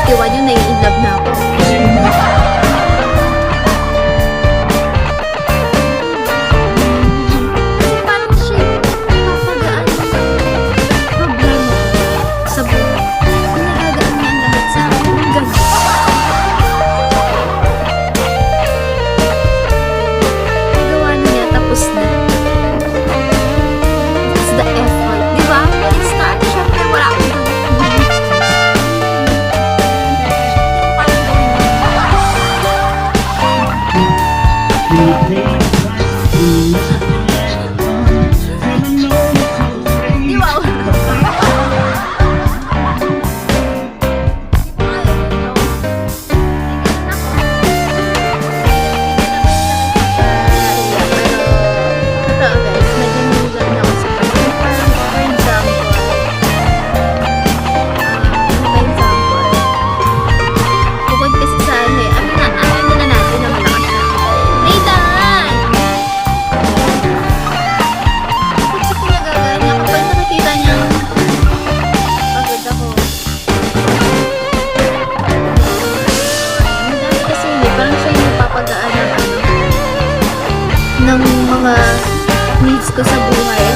21 yun, nai-inlove na ako. Parang siya papagaan problema sa buhay. Pinagagaan niya ang lahat sa akin. Ganun. Nagawa niya, tapos na. That's the effort. Di ba? When it starts, syempre wala akong gawin. Di ba? Totoo guys, naging na ako sa pagkain. Parang, for example, bukod kasi sa ano eh, amin muna natin na malakas na. Nathan! Bakit siya pinagaganya? Kapag nakikita niya, pagod ako. Madami kasi hindi, parang siya yung napapagaan ng ano, ng mga needs ko sa buhay.